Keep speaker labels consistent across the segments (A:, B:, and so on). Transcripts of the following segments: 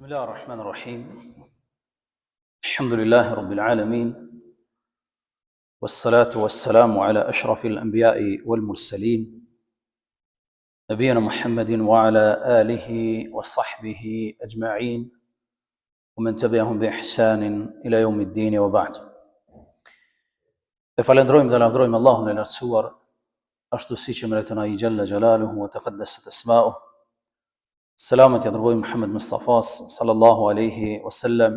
A: بسم الله الرحمن الرحيم الحمد لله رب العالمين والصلاة والسلام على أشرف الأنبياء والمرسلين نبينا محمد وعلى آله وصحبه أجمعين ومن تبعهم بإحسان إلى يوم الدين وبعد. فلندرويم dhe lavdrojmë Allahun e lartësuar, ashtu siç e meriton ai Jalla Jalaluhu wa taqaddasat asma'uhu. Selamet ja dërgojmë Muhammed Mustafas sallallahu alaihi wasallam,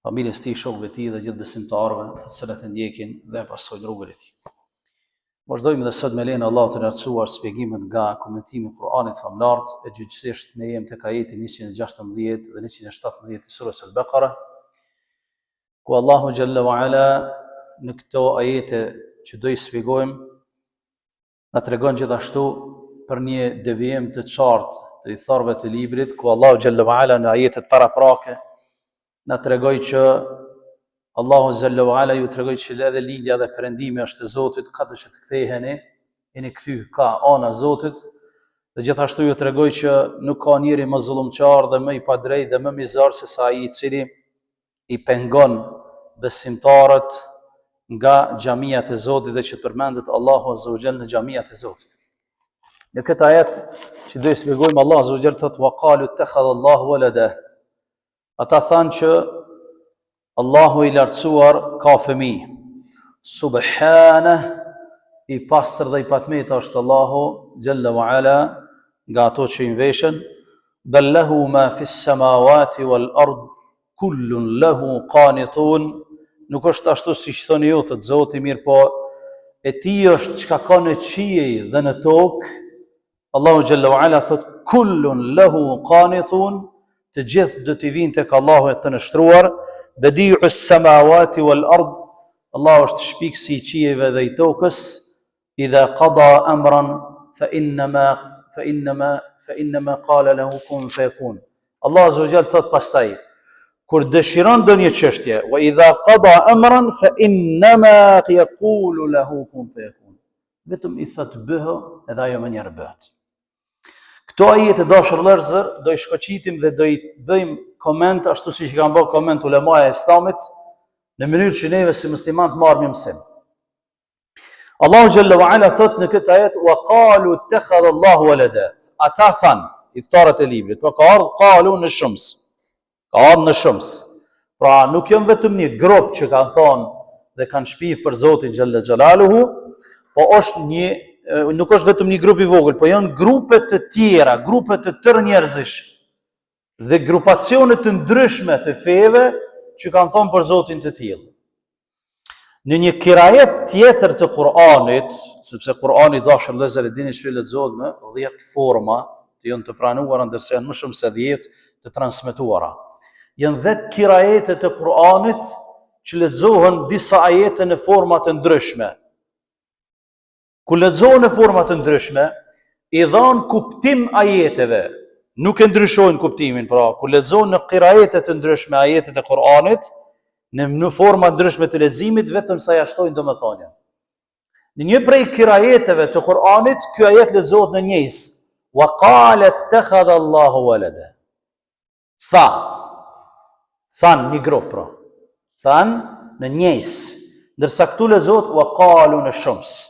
A: familjes tij, shokëve të tij dhe gjithë besimtarëve të cilët e ndjekin dhe pasojnë rrugën e tij. Vazhdojmë dhe sot me lejen e Allahut të lartësuar shpjegimet nga komentimi i Kur'anit famlar, e gjithsesi ne jemi tek ajeti 116 dhe 117 të surës Al-Baqara, ku Allahu Jalla wa Ala në këto ajete që do i shpjegojmë na tregon gjithashtu për një devijim të qartë të i tharve të librit, ku Allahu Jalla wa Ala në ajetet paraprake na tregoi që Allahu Jalla wa Ala ju tregoi që edhe lindja dhe perëndimi është e Zotit, ka të që të ktheheni, jeni kthy ka ana e Zotit, dhe gjithashtu ju tregoi që nuk ka njeri më zullumçar dhe më i padrejtë dhe më mizor se sa ai i cili i pengon besimtarët nga xhamiat e Zotit dhe që përmendet Allahu Azza wa Jalla në xhamiat e Zotit. Në këtë ajet që do i shpjegojmë, Allah Azza wa Jalla thotë: "Wa qalu ittakhadha Allahu walada." Ata thanë që Allahu i lartësuar ka fëmijë. Subhanah, i pastër dhe i patmeta është Allahu Jalla wa Ala nga ato që i veshën. Bal lahu ma fi s-samawati wal ard kullun lahu qanitun. Nuk është ashtu siç thoni ju, thot Zoti, mirë po e tij është çka ka në qiell dhe në tokë. Allahu Jalla wa Ala thot kullun lahu qanitun, të gjithë do t'i vinë tek Allahu e të nështruar. Bedi'u s-samawati wal ard, Allahu është shpikësi i qiejve dhe i tokës. Idha qada amran fa innama qala lahu kun fayakun. Allahu Azza wa Jalla thot pastaj, kur dëshiron ndonjë çështje, wa idha qada amran fa innama yaqulu lahu kun fayakun. Vetëm i thot bëho edhe ajo më njëherë bëhet. Këto ajete dashur vëllezër do i shkoqitim dhe do i bëjmë koment ashtu siç i kanë bërë koment ulemaja e Islamit, në mënyrë që neve si muslimanë të marrim mësim. Allahu Jalla wa Ala thot në këtë ajet: "Wa qalu ittakhadha Allahu walada." Ata thanë, i tarët e librit, po ka ardhur qalu në shums. Ka ardhur në shums. Pra nuk janë vetëm një grup që kanë thonë dhe kanë shpif për Zotin Jalla Jalaluhu, po është nuk është vetëm një grup i vogël, po janë grupe të tjera, grupe të tërë njerëzish dhe grupacione të ndryshme të feve që kanë thonë për Zotin të tillë. Në një kirajet tjetër të Kur'anit, sepse Kur'ani dashur vëllezër e dini që lexohet në 10 forma, të janë të pranuara ndërsa janë më shumë se 10 të transmetuara. Janë 10 kirajete të Kur'anit që lexohen disa ajete në forma të ndryshme. Ku lexohen në forma të ndryshme, i dhan kuptim ajeteve, nuk e ndryshojnë kuptimin, pra ku lexohen në qiraete të ndryshme ajetet e Kur'anit, në forma ndryshme të leximit, vetëm sa ja shtojnë domethënien. Në një prej qiraeteve të Kur'anit, ky ajet lexohet në njëjës: "Wa qala ittakhadha Allahu walada." Than një grup, pra. Than në njëjës, ndërsa këtu lexohet "wa qalu" në shums.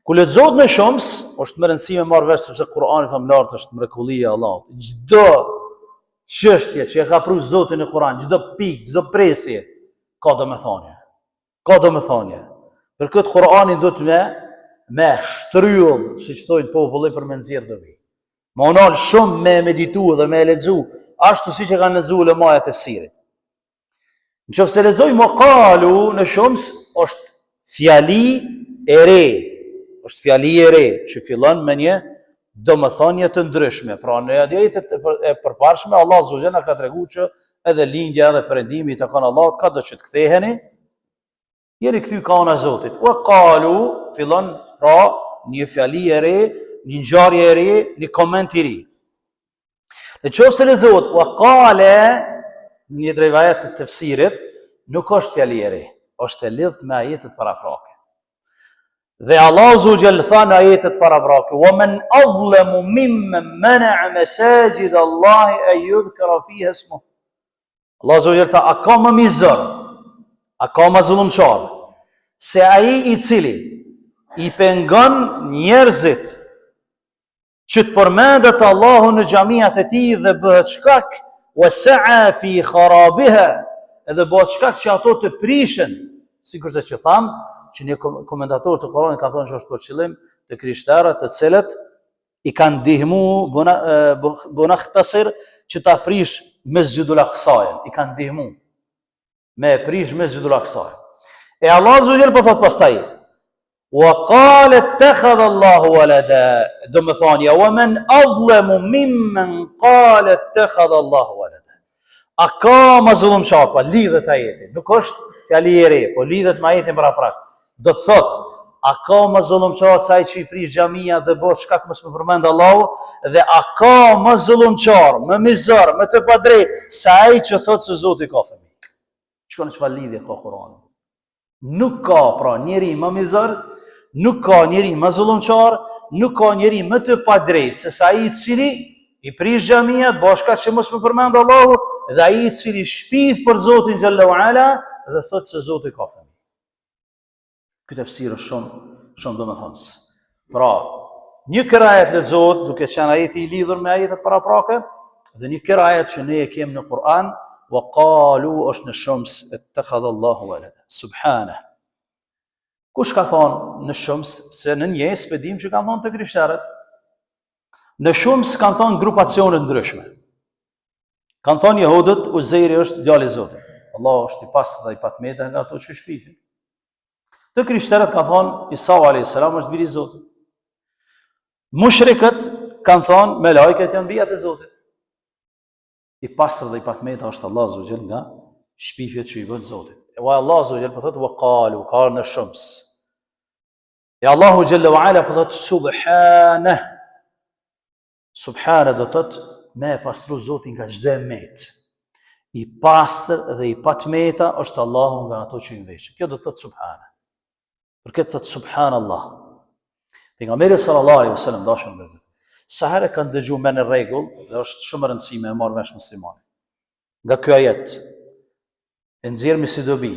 A: Ku lexohet në shums, është më rëndësi me marrë vesh sepse Kur'ani famlar është mrekullia e Allahut. Çdo çështje që e ka pru Zoti në Kur'an, çdo pikë, çdo presje ka domethënie. Ka domethënie. Për këtë Kur'ani do të me shtryll, siç thonë populli, për me nxjerr dobi. Ma unal shumë me meditu dhe me lexu, ashtu siç e kanë lexuar ulemaja e tefsirit. Nëse lexojmë "waqalu" në shums, është fjali e re. Është fjali e re që fillon me një domethënie të ndryshme. Pra në ajetet e përparshme Allah Azza wa Jalla ka treguar që edhe lindja edhe perëndimi i takon Allahut, ka do që të ktheheni, jeni kthy ka ana e Zotit. Wa qalu fillon pra një fjali e re, një ngjarje e re, një koment i ri. Nëse lexohet "wa qala" në një rivajet të tefsirit, nuk është fjali e re, është e lidhur me ajetet paraprake. Dhe Allah Azugjel tha në ajetet parabrake, wa men adhlemu mimmen mana'a masajid Allahi e yudhkara fiha ismuh. Allah Azugjel tha, a ka më mizër, a ka më zullumçar, se ai i cili i pengon njerëzit që të përmendet Allahu në xhamiat e tij dhe bëhet shkak wa sa'a fi kharabiha, edhe bëhet shkak që ato të prishen, sikurse që tham, që një komentator të Kuranit ka thonë që është për qëllim të krishterët të cilët i kanë ndihmu Bunakhtasir që ta prish Mesjidul Aqsajën, i kanë ndihmu me prish Mesjidul Aqsajën. E Allah Azza wa Jall po thot pastaj, wa qala ittakhadha Allahu walada, do të thonë wa man adhlamu mimman qala ittakhadha Allahu walada. A ka më zullumçar, pa lidhet ajeti, nuk është fjali e re, po lidhet me ajetin paraprak. Do të thot, a ka më zullumçar se ai që i prish xhamia dhe bëhet shkak mos më përmend Allahu, dhe a ka më zullumçar, më mizor, më të padrejt se ai që thot se Zoti ka fëmijë. Shkon në çfarë lidhje ka Kurani? Nuk ka pra njeri më mizor, nuk ka njeri më zullumçar, nuk ka njeri më të padrejt se sa ai i cili i prish xhamia, bëhet shkak që mos më përmend Allahu, dhe ai i cili shpif për Zotin xhallahu ala dhe thot se Zoti ka fëmijë. Këtë tafsir është shumë domethënës. Pra, një kirajet lexohet duke qenë ajeti i lidhur me ajetet paraprake, dhe një kirajet që ne e kemi në Kur'an, wa qalu është në Shams ittakhadha Allahu walada. Subhanah. Kush ka thonë në Shams, se në njes pedim që kanë thonë të krishterët. Në Shams kanë thonë grupacione ndryshme. Kanë thonë jehudët Uzejri është djali i Zotit. Allah është i pastër dhe i patmete nga ato që shpifin. Të krishterët kanë thonë Isa a.s. është biri i Zotit. Mushrikët kanë thonë me lajket janë bijat e Zotit. I pastër dhe i patmeta është Allah Azza wa Jall nga shpifjet që i bën Zotit. E wa Allah Azza wa Jall po thotë wa qalu ka në Shams. E Allahu Jalla wa Ala po thotë subhanah. Subhanah do thotë me pastru Zotin nga çdo emet. I pastër dhe i patmeta është Allahu nga ato që i veçën. Kjo do thotë subhanah. Për këtë thotë subhanallah. Pejgamberi sallallahu alaihi wasallam dashur vëllezër, sa herë kanë dëgjuar me në rregull, dhe është shumë e rëndësishme e marrë vesh muslimani. Nga ky ajet e nxjerrmi si dobi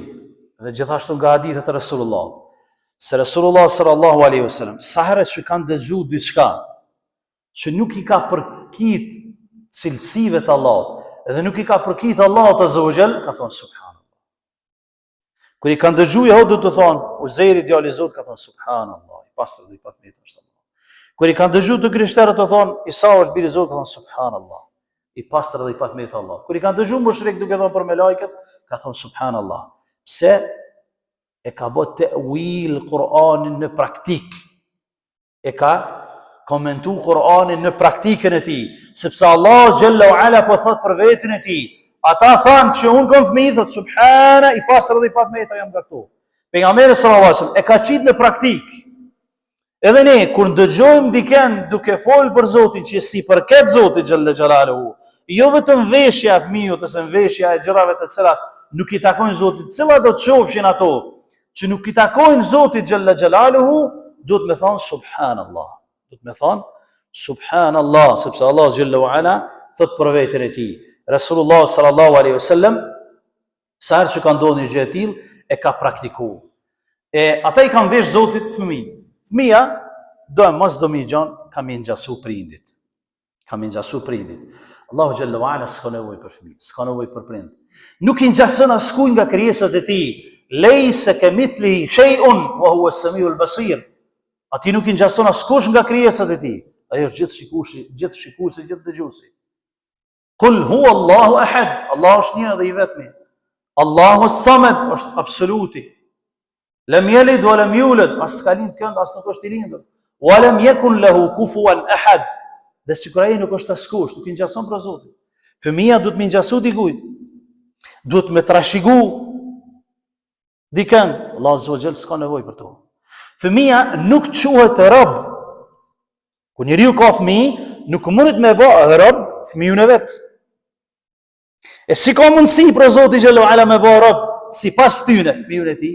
A: dhe gjithashtu nga hadithet e Resulullah, se Resulullah sallallahu alaihi wasallam sa herë që kanë dëgjuar diçka që nuk i ka përkit cilësive të Allahut dhe nuk i ka përkit Allahut azza wa jall, ka thonë subhanallah. Kur i kanë dëgjuar jehudët do thonë Uzejri djali i Zotit, ka thonë subhanallah, i pastër dhe i patmetë është Allah. Kur i kanë dëgjuar të krishterët do thonë Isa është biri i Zotit, ka thonë subhanallah, i pastër dhe i patmetë Allah. Kur i kanë dëgjuar mushrik duke thonë për me lajket, ka thonë subhanallah. Pse e ka bë ta'wil Kur'anin në praktik. E ka komentu Kur'anin në praktikën e tij, sepse Allah xhallahu ala po thot për veten e tij. Ata thanë që unë kam fëmijë, thot subhana, i pastër dhe i patmeta jam nga këtu. Pejgamberi sallallahu alajhi wasallam e ka qitë në praktik. Edhe ne kur ndëgjojmë dikën duke folë për Zotin që si përket Zotit xhallahu xhalaluhu, jo vetëm veshja e fëmijës ose veshja e gjërave të cilat nuk i takojnë Zotit, cilat do të qofshin ato që nuk i takojnë Zotit xhallahu xhalaluhu, duhet me thonë subhanallah. Duhet me thonë subhanallah, sepse Allah xhallahu ala thot për veten e tij. Rasulullah sallallahu alaihi wasallam sa herë që ka ndodhur një gjë e tillë e ka praktikuar. E ata i kanë vesh Zotit fëmijë. Fëmia do mos do mi gjon ka më ngjasu prindit. Ka më ngjasu prindit. Allahu xhallahu ala s'ka nevojë për fëmijë, s'ka nevojë për prind. Nuk i ngjason askujt nga krijesat e tij. Laysa kamithlihi shay'un wa huwa as-sami'ul basir. Ati nuk i ngjason askush nga krijesat e tij. Ai është gjithë shikuesi, gjithë dëgjuesi. Qul huwa Allahu ahad. Allah është një dhe i vetmi. Allahu samad është absoluti. Lam yalid wa lam yulad, as ka lind kënd, as nuk është i lindur. Wa lam yakun lahu kufuwan ahad. Dhe sikur ai nuk është askush, nuk i ngjason për Zotin. Fëmia duhet më ngjasu dikujt. Duhet me trashëgu dikën. Allah azza wa jall s'ka nevojë për to. Fëmia nuk quhet rob. Kur njeriu ka fëmijë, nuk mundet me bë rob fëmijën e vet. E si ka mundësi për Zotin xhallahu ala me bë rob sipas tyne fëmijën e tij,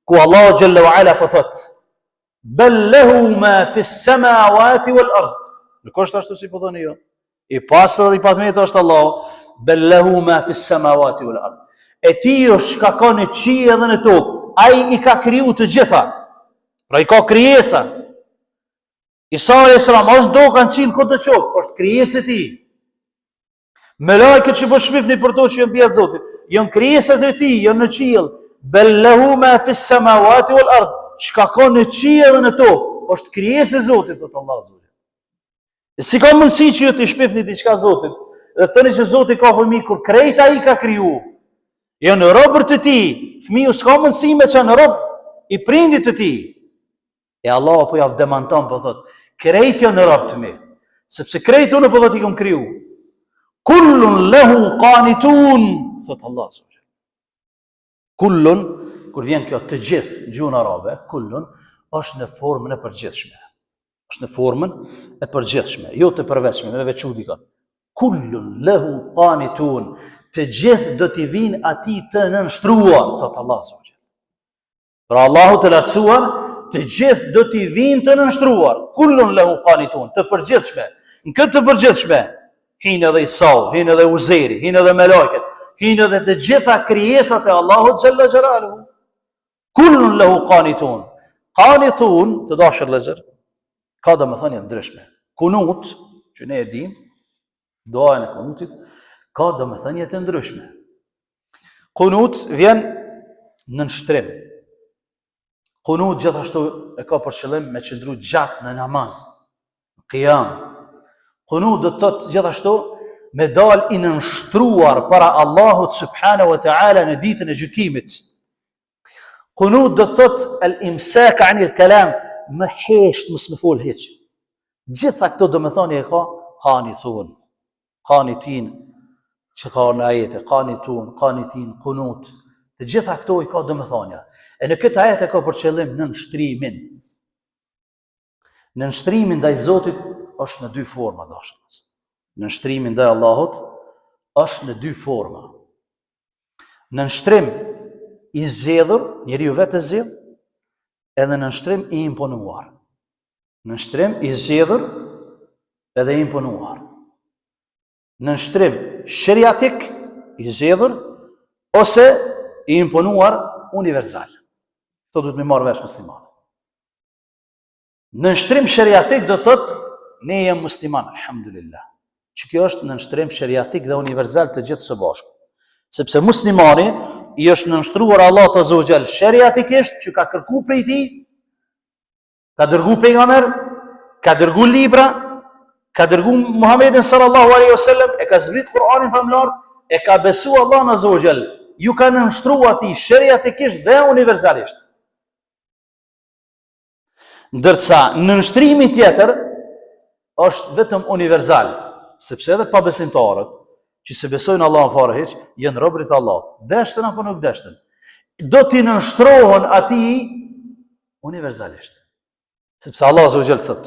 A: ku Allah xhallahu ala po thot Bel lehu ma fis samawati wal ard. Nuk është ashtu si po thoni ju. I pastër dhe i padmeti është Allah. Bel lehu ma fis samawati wal ard. E ti është ka ka në qiell dhe në tokë. Ai i ka kriju të gjitha. Pra i ka krijesa. Isa a.s. është do kanë qilë këtë të qokë, është krijesë e ti. Me lajket që po shpifni për to që jënë bjetë Zotit, jënë krijesët e ti, jënë në qiell. Bellehu ma fis samawati wal ard. Çka ka në qiell dhe në tokë, është krijesë e Zotit, thotë Allah Zotit. E si ka mundësi që ju të shpifni diçka Zotit, dhe thëni që Zoti ka fëmijë kur krejt ai ka kriju. Jo në robër të ti, fëmiu s'ka mundësi me që në rob i prindit të ti. E Allah po javë demanton, po thot, krejt jo në rob të mi, sepse krejt unë po thot i kom kriju. Kullun lehu qanitun, thot Allah. Kullun, kur vjen kjo të gjithë, gjuhën arabe, kullun, është në formën e përgjithshme. Është në formën e përgjithshme, jo të përveçme, me veçu dikon. Kullun lehu qanitun, të gjithë do t'i vinë ati të nënshtruar, thot Allah. Pra Allahu të lartësuar, të gjithë do t'i vinë të nënshtruar. Kullun lehu qanitun, të përgjithshme. Në këtë të përgjithshme, hinë edhe Isau, hinë edhe Uzeri, hinë edhe melajket, hinë edhe të gjitha krijesat e Allahut xhalla xhelaluhu. Kullun lehu qanitun. Qanitun, të dashur vëllezër, ka domethënie ndryshme. Kunut, që ne e dim, doa e kunutit, ka domethënie të ndryshme. Kunut vjen në nështrim. Kunut gjithashtu e ka për qëllim me qëndru gjatë në namaz, në qiyam. Kunut do të thotë gjithashtu me dal i nënshtruar para Allahut subhanahu wa ta'ala në ditën e gjykimit. Kunut do të thotë al-imsak anil kalam, më hesht mos më fol hiç. Gjitha këto domethënie e ka qanitun, qanitin, që ka në ajete, qanitun, qanitin, kunut. Të gjitha këto i ka domethënia. E në këtë ajet e ka për qëllim në nështrimin. Në nështrimin ndaj Zotit është në dy forma, dashur. Në nështrimin ndaj Allahut është në dy forma. Në nështrim i zgjedhur, njeriu vetë zgjedh, edhe në nështrim i imponuar. Në nështrim i zgjedhur edhe i imponuar. Në nështrim sheriatik i zgjedhur ose i imponuar universal. Këto duhet me marrë vesh musliman. Në nështrim sheriatik do thotë ne jemi musliman, alhamdulillah. Që kjo është në nështrim sheriatik dhe universal të gjithë së bashku. Sepse muslimani i është nënshtruar Allah të zogjel sheriatikisht që ka kërku prej ti, ka dërgu pejgamber, ka dërgu libra, ka dërgu Muhammedin sallallahu alaihi wasallam, e ka zbrit Kur'anin famlar, e ka besu Allah në zogjel. Ju ka nënshtruar ti sheriatikisht dhe universalisht. Ndërsa në nështrimi tjetër është vetëm universal, sepse edhe pabesimtarët që se besojnë Allah në fare heq, jenë robrit Allah. Deshtën apo nuk deshtën. Do t'i nënshtrohen ati universalisht. Sepse Allah zogjel thot,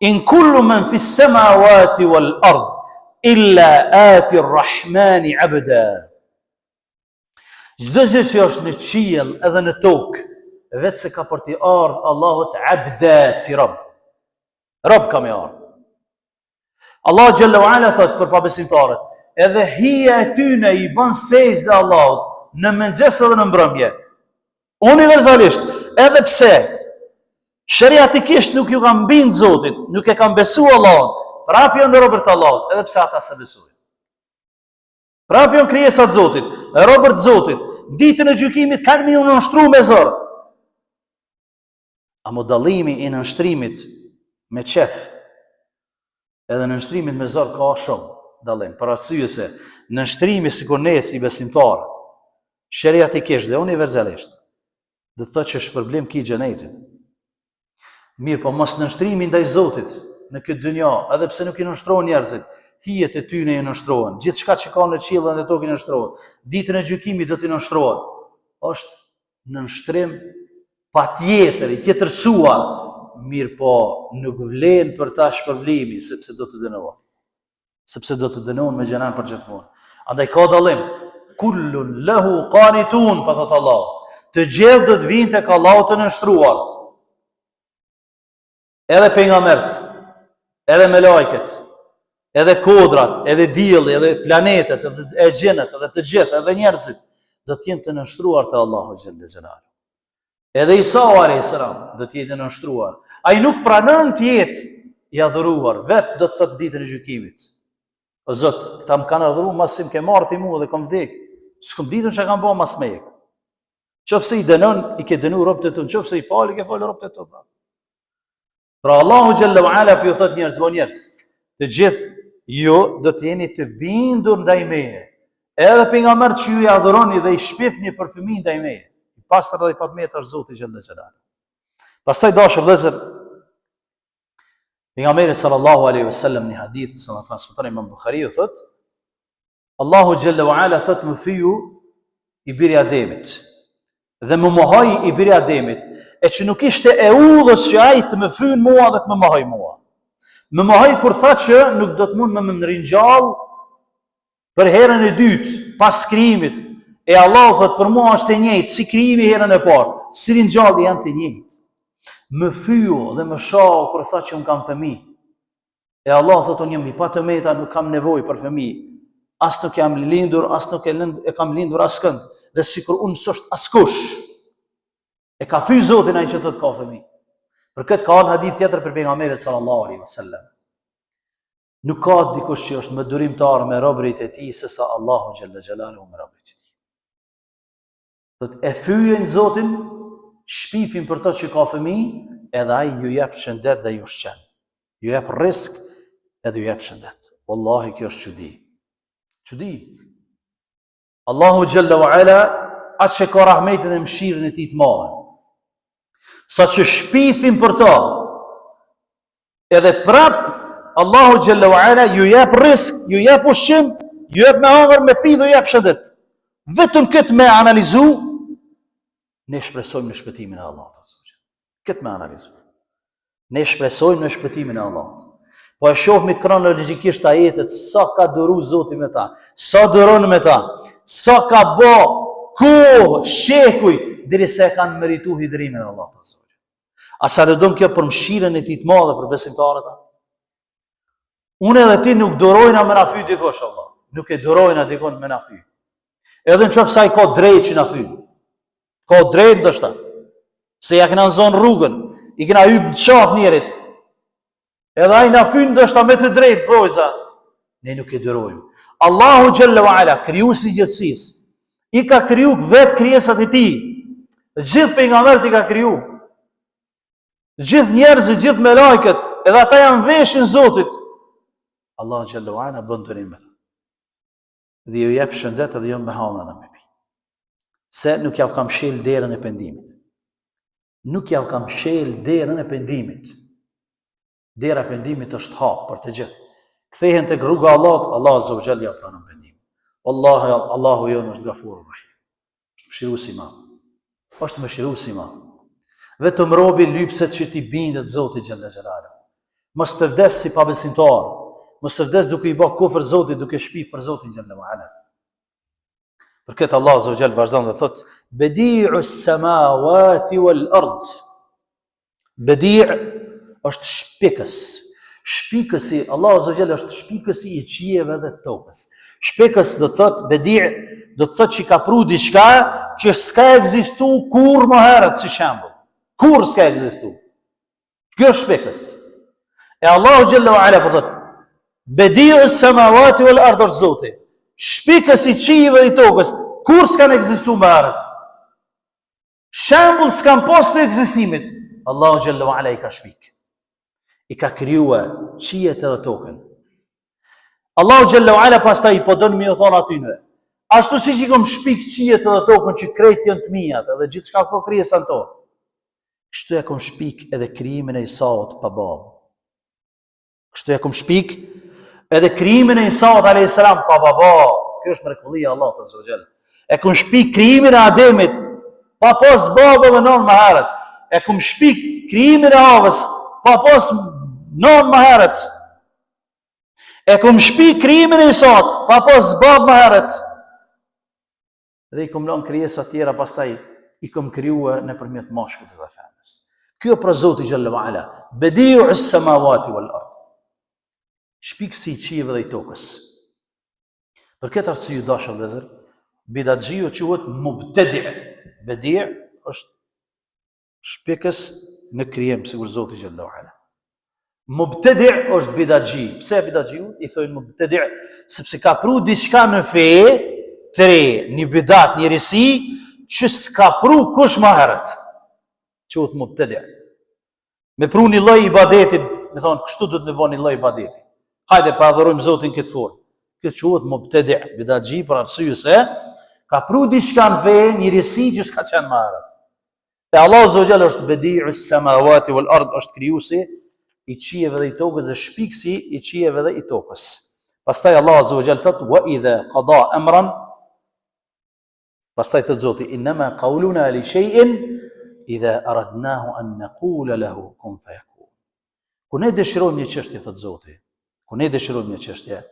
A: in kullu men fis samawati wal ard, illa ati rrahmani abda. Çdo gjë që është në qiell edhe në tokë, vetë se ka për t'i ardhë Allahut abda si rob. Rob ka me ardhë. Allah Jalla wa Ala thot për pabesimtarët, edhe hija e tyne i bën sejdë dhe Allahut në mëngjes edhe në mbrëmje. Universalisht, edhe pse sheriatikisht nuk ju kanë bindë Zotit, nuk e kanë besu Allahun, prapjon në robërt Allahut, edhe pse ata se besojnë. Prapjon krijesat Zotit, robërt Zotit, ditën e gjykimit kanë me ju nënshtru me zor. Amo dallimi i nënshtrimit me qef edhe nënshtrimit me zor ka shumë dallim. Për arsye se nënshtrimi sikur ne si besimtar, sheriatikisht dhe universalisht, do të thotë që shpërblim ki xhenetin. Mirë, po mos nënshtrimi ndaj Zotit në këtë dynja, edhe pse nuk i nënshtrohen njerëzit, hijet e tyne i nënshtrohen, gjithçka që ka në qiell dhe në tokë i nënshtrohen, ditën e gjykimit do t'i nënshtrohen. Është nënshtrim patjetër i tjetërsuar, mirë po nuk vlen për ta shpërblimi, sepse do të dënohet. Sepse do të dënohen me xhenem për gjithmonë. Andaj ka dallim. Kullun lahu qanitun, pa thot Allah. Të gjithë do të vinë tek Allahu të nënshtruar. edhe pejgambert, edhe me lajket, edhe kodrat, edhe dielli, edhe planetet, edhe gjenet, edhe të gjithë, edhe njerëzit, do të jenë të nënshtruar te Allahu xhalla xhelalu. Edhe Isa alayhis salam do të jetë nënshtruar. Ai nuk pranon të jetë i adhuruar, vetë do të thotë ditën e gjykimit. O Zot, këta më kanë adhuruar mas si më ke marrë ti mua dhe kam vdek. S'kam ditën çka kam bërë mas me. Qofse i dënon, i ke dënuar robët e tu, qofse i fal, i ke falë robët e tu. Pra Allahu xhalla wala po ju thot njerëz, të gjithë ju do të jeni të bindur ndaj meje. Edhe pejgamberi që ju i adhuroni dhe i shpifni për fëmijë ndaj meje. I pastër dhe i patmetër Zoti xhalla xhelal. Pastaj dashur vëllezër, pejgamberi sallallahu alaihi wasallam në hadith që na transmeton Imam Buhariu thot, Allahu xhalla wala thot më fiju i biri Ademit. Dhe më mohoj i biri Ademit, e që nuk ishte e udhës që ai të më fyën mua dhe të më mohoj mua. Më mohoj kur tha që nuk do të mund me më ringjall për herën e dytë, pas krijimit. E Allahu thot për mua është e njëjtë si krijimi herën e parë, si ringjalli janë të njëjtë. Më fyu dhe më shoh kur tha që un kam fëmijë. E Allahu thot unë jam i patëmeta, nuk kam nevojë për fëmijë. As nuk jam lindur, as nuk e kam lindur askënd. Dhe sikur unë s'është askush. E ka thy Zotin ai që të ka fëmijë. Për këtë ka një hadith tjetër për pejgamberin sallallahu alaihi wasallam. Nuk ka dikush që është më durimtar me robërit e tij sesa Allahu xhalla xhelaluhu me robërit e tij. Thot e fyjen Zotin, shpifin për to që ka fëmijë, edhe ai ju jep shëndet dhe ju ushqen. Ju jep rrezik edhe ju jep shëndet. Wallahi kjo është çudi. Çudi. Allahu xhalla wa ala atë që ka rahmetin dhe mëshirën e tij të madhe. Sa që shpifin për to, edhe prap Allahu xhalla wa ala ju jep rrezik, ju jep ushqim, ju jep me hangër, me pi dhe ju jep shëndet. Vetëm këtë me analizu, ne shpresojmë në shpëtimin e Allahut. Këtë me analizu. Ne shpresojmë në shpëtimin e Allahut. Po e shohmi kronologjikisht ajetet sa ka duru Zoti me ta, sa duron me ta, sa ka bë kohë, shekuj, derisa e kanë merituar hidhrimin e Allahut. A sa do kjo për mëshirën e tij të madhe për besimtarët? Unë edhe ti nuk durojna me na fy dikush Allah. Nuk e durojna dikon me na fy. Edhe në qoftë sa i ka drejt që na fy. Ka drejt ndoshta. Se ja kena zonë rrugën, i kena hyp në qaf njerit. Edhe ai na fyn ndoshta me të drejtë vojza. Ne nuk e durojmë. Allahu xhalla wa ala, krijuesi i gjithësisë, i ka kriju vetë krijesat e tij. Gjithë pejgamberët i ka kriju. Gjithë njerëzit, gjithë me lajket, edhe ata janë veshin Zotit. Allah xhallahu ala bën durim. Dhe ju jep shëndet edhe jo me hamra dhe me pi. Se nuk ja kam shel derën e pendimit. Nuk ja kam shel derën e pendimit. Dera e pendimit është hap për të gjithë. Kthehen tek rruga e Allahut, Allah azza wa jalla ja pranon pendimin. Wallahi Allahu jon është gafurur rahim. Mëshirues i madh. Është mëshirues i madh. Vetëm robi lypset që ti bindet Zotit xhalla xhelala. Mos të vdes si pabesimtar. Mos të vdes duke i bë kufër Zotit, duke shpif për Zotin xhalla xhelala. Për këtë Allah azza wa jalla vazhdon dhe thot: "Badi'u s-samawati wal-ard." Badi' është shpikës. Shpikësi, Allah azza wa jalla është shpikësi i qiejve dhe tokës. Shpikës do të thot bedi' do të thot që ka pru diçka që s'ka ekzistu kur më herët si shembull. Kur s'ka ekzistu. Kjo është shpikës. E Allahu xhalla wa ala po thot: "Badi'u s-samawati wal-ard" Zoti. Shpikës i qiejve dhe tokës, kur s'kan ekzistu më herët. Shembull s'kan pas të ekzistimit. Allahu xhalla wa ala i ka shpik. I ka krijuar qiejt edhe tokën. Allahu xhalla wa ala pastaj po don më u thon atyne. Ashtu siç i kam shpik qiejt edhe tokën që krejt janë të mia edhe gjithçka ka krijesën to. Kështu e kam shpik edhe krijimin e Isaut pa babë. Kështu e kam shpik edhe krijimin e Isaut alayhis salam pa baba. Kjo është mrekullia e Allahut azza wa jalla. E kam shpik krijimin e Ademit pa pas babë dhe non më herët. E kam shpik krijimin e Havës pa pas non më herët. E kom shpi krijimin e Isaut, pa pas babë më herët. Dhe i kom lënë krijesa tjera, pastaj i kom krijuar nëpërmjet mashkullit dhe femrës. Kjo për Zoti xhalla wa ala, Bediu as-samawati wal ard. Shpikësi i qiejve dhe i tokës. Për këtë arsye dashur vëllezër, bidatxiu quhet mubtadi'. Bedi' është shpikës në krijim, sikur Zoti xhallahu ala. Mubtadi' është bidatxhi. Pse bidatxiu i thonë mubtadi'? Sepse ka pru diçka në fe, një bidat, një risi, që s'ka pru kush më herët. Quhet mubtadi'. Me pru një lloj ibadetit, me thonë kështu do të më bëni lloj ibadeti. Hajde pa adhurojmë Zotin këtë formë. Këtë quhet mubtadi', bidatxhi për arsye se ka pru diçka në fe, një risi që s'ka qenë më herët. E Allah Azza wa Jalla është bedi'u as-samawati wal ard, është krijuesi i qiejve dhe i tokës dhe shpikësi i qiejve dhe i tokës. Pastaj Allah Azza wa Jalla thot: "Wa idha qada amran", pastaj thot Zoti: "Inma qawluna li shay'in idha aradnahu an naqula lahu kun fayakun." Kur ne dëshirojmë një çështje, thot Zoti, kur ne dëshirojmë një çështje,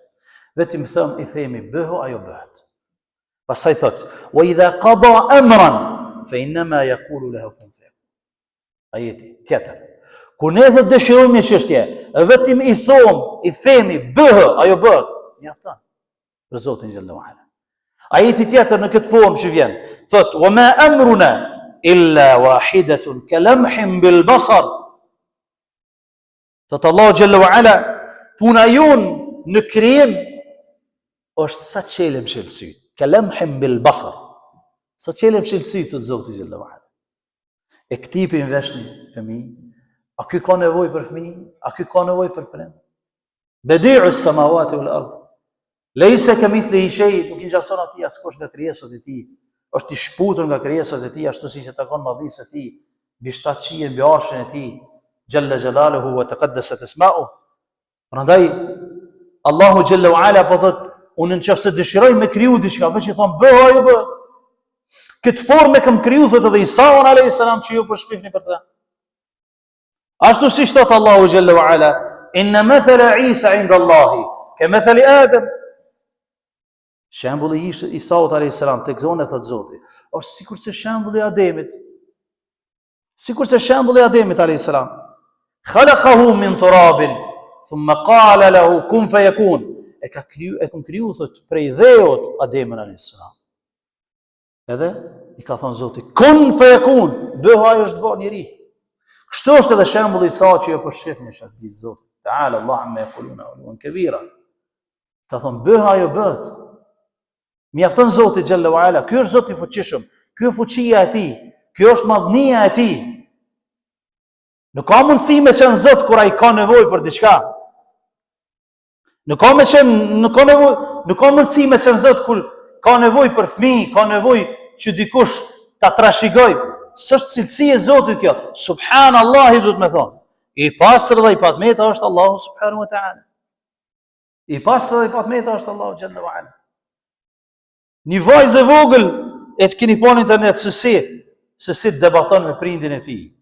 A: vetëm i themi bëhu, ajo bëhet. Pastaj thot: "Wa idha qada amran fa inma yaqulu lahu kun fayakun." Ajeti tjetër. Kur ne dëshirojmë një çështje, vetëm i themi bëhu, ajo bëhet. Mjafton. Për Zotin xhallahu ala. Ajeti tjetër në këtë formë që vjen, thot: "Wa ma amruna illa wahidatun kalamhin bil basar." Thot Allah xhallahu ala, puna jon në krijim është sa çelëm shëlsyt. Kalamhin bil basar. Sa çelëm shëlsyt, thot Zoti xhallahu ala. E ktipin vesh një fëmijë, a ky ka nevojë për fëmijë? A ky ka nevojë për prem? Bedi'u as-samawati wal ard. Laysa kamithlihi shay, nuk i ngjason atij askush nga krijesat e tij. Është i shputur nga krijesat e tij, ashtu siç e takon madhisë e tij, mbi 700 mbi arshën e tij, jalla jalaluhu wa taqaddasat asma'uhu. Prandaj Allahu xhallahu ala po thot, unë nëse dëshiroj me kriju diçka, veç i thon bëhu, ajo bëhet. Këtë formë kam kriju, thot edhe Isaun alayhis salam, që ju po shpifni për ta. Ashtu siç thot Allahu xhallahu ala: "Inna mathala Isa 'inda Allahi ka mathali Adam." Shembulli i Isaut alayhis salam tek zona, thot Zoti, është sikurse shembulli i Ademit. Sikurse shembulli i Ademit alayhis salam. Khalaqahu min turabin thumma qala lahu kun fayakun. E kam kriju, thot, prej dheut Ademin alayhis salam. Edhe i ka thonë Zoti, kun fayakun, bëhu, ajo është bërë njeri. Kështu është edhe shembulli i Isaut që jo po shifni shahid Zoti. Ta'ala Allah amma yaquluna 'uluwan kabira. Ka thonë bëhu, ajo bëhet. Mjafton Zoti xhallahu ala, ky është Zoti i fuqishëm, ky është fuqia e tij, ky është madhnia e tij. Nuk ka mundësi me qenë Zot kur ai ka nevojë për diçka. Nuk ka mundësi me qenë Zot kur ka nevojë për fëmijë, ka nevojë që dikush ta trashëgoj. S'është cilësi e Zotit kjo. Subhanallahi, do të më thonë. I pastër dhe i patmeta është Allahu subhanahu wa ta'ala. I pastër dhe i patmeta është Allahu xhallahu ala. Një vajzë e vogël e të keni po në internet se si debaton me prindin e tij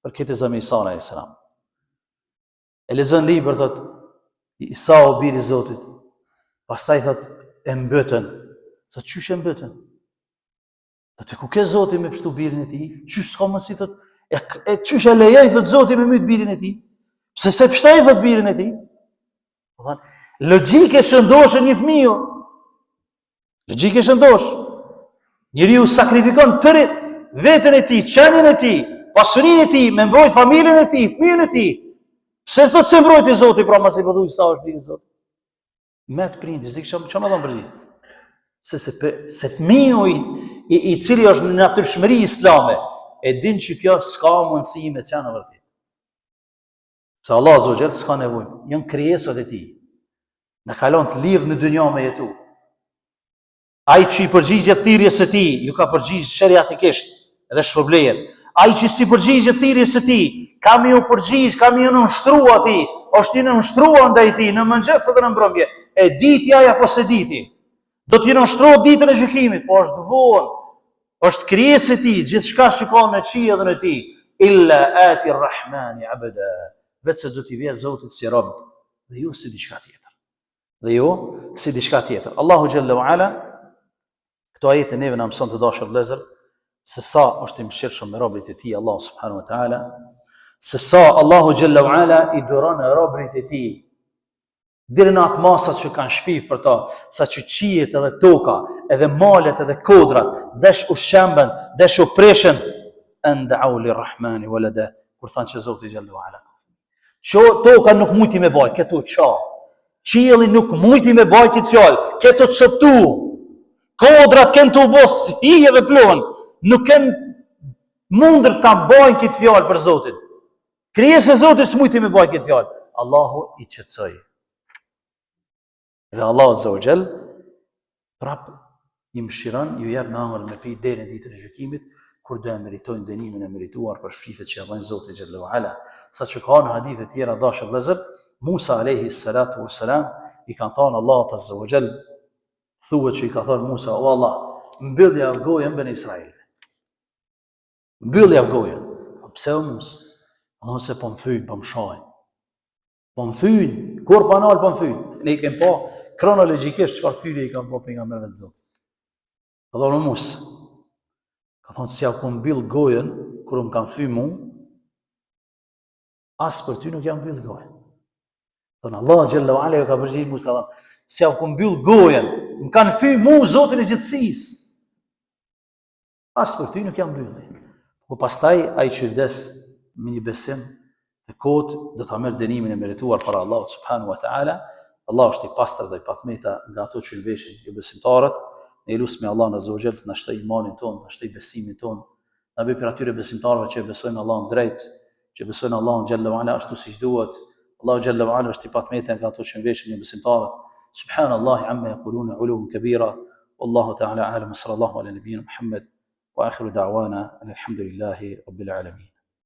A: për këtë zëmi Isa alayhis salam. E lexon libër, thot Isa o biri i Zotit. Pastaj thot e mbytën. Thot çysh e mbytën? Thot ku ke Zoti me pështu birin e tij? Çysh s'ka mundsi, thot e çysh e lejoj, thot Zoti me myt birin e tij? Pse se pshtoi, thot birin e tij? Thot logjike shëndoshë një fëmijë. Logjike shëndosh. Njeriu sakrifikon tërë veten e tij, qenien e tij, pasurinë e tij, me mbrojt familjen e tij, fëmijën e tij. Pse thot se mbrojti Zoti, pra mos i bëdhuj sa është biri i Zotit. Me të prindi, çka më dhon përgjigje. Se fëmiu i cili është në natyrshmëri islame, e din që kjo s'ka mundësi me qenë vërtet. Se Allah Azza wa Jall s'ka nevojë, janë krijesat e tij. Na kalon të lirë në dynjë me jetu. Ai që i përgjigjet thirrjes së tij, ju ka përgjigj sheriatikisht, edhe shpërblehet. Ai që si përgjigjet thirrjes së tij, kam ju përgjigj, kam ju nënshtruar atij, është i nënshtruar ndaj tij në mëngjes edhe në mbrëmje. E diti ai apo se diti? Do t'ju nënshtrohet ditën e gjykimit, po është vonë. Është krijesë e tij, gjithçka shikon në qiell edhe në tij. Illa ati rrahmani abada. Vetë do t'i vjen Zotit si rob, dhe ju si diçka tjetër. Allahu xhallahu ala këto ajete neve na mëson të dashur vëllezër se sa është i mëshirshëm me robët e tij Allahu subhanahu wa taala, se sa Allahu Gjella wa Ala i duron robrit e tij. Deri në atë masat që kanë shpif për ta, sa që qijet edhe toka, edhe malet edhe kodrat, desh u shemben, desh u preshen, enda'u lirrahmani walada, kur thanë që Zoti Gjella wa Ala. Që toka nuk mujti me bajt, këtu qa. Qielli nuk mujti me bajt këtë fjallë, këtu të sëptu. Kodrat kënë të ubos, hije dhe plohën, nuk kënë mundër të bajt këtë fjallë për Zotin. Krijesë e Zotit së mujti me bajt këtë fjallë. Allahu i qetësoj. Dhe Allah Azza wa Jall prap i mëshiron, ju jep në ëmër me pi deri në ditën e gjykimit, kur do e meritojnë dënimin e merituar për shpifet që ia Zoti Gjella wa Ala. Saqë ka në hadithe tjera dashur vëllezër, Musa alayhi salatu wassalam i kanë thënë Allahu Azza wa Jall, thuhet që i ka thënë Musa, o Allah, mbyll ja gojën ben Israil. Mbyll ja gojën. Pse o Musa? Allahu se po mfyj, po mshaj. Po mfyj, kur panal po mfyj. Ne i kem pa kronologjikisht çfarë fyje i kanë pa pejgamberët e Zotit. Ka thonë Musa, ka thonë si ja ku mbyll gojën kur më kanë fyj mua, as për ty nuk jam mbyll gojën. Thonë Allah Gjella wa Ala ka përgjigj Musa, ka thonë si ja ku mbyll gojën, më kanë fyj mua Zotin e gjithësisë, as për ty nuk jam mbyll. Po pastaj ai që vdes me një besim të kotë do ta merr dënimin e merituar para Allahut subhanahu wa taala. Allah është i pastër dhe i patmeta nga ato që lëveshin jo besimtarët. Ne lutem Allahun azza wa jall të na shtoj imanin ton, na shtoj besimin ton, na bëj për atyre besimtarëve që besojnë Allahun drejt, që besojnë Allahun Gjella wa Ala ashtu siç duhet. Allahu Gjella wa Ala është i patmeta nga ato që lëveshin jo besimtarët. Subhanallahi amma yaquluna uluwan kabira. Wallahu ta'ala a'lam. Sallallahu ala nabiyyina Muhammad wa akhiru da'wana alhamdulillahi rabbil alamin.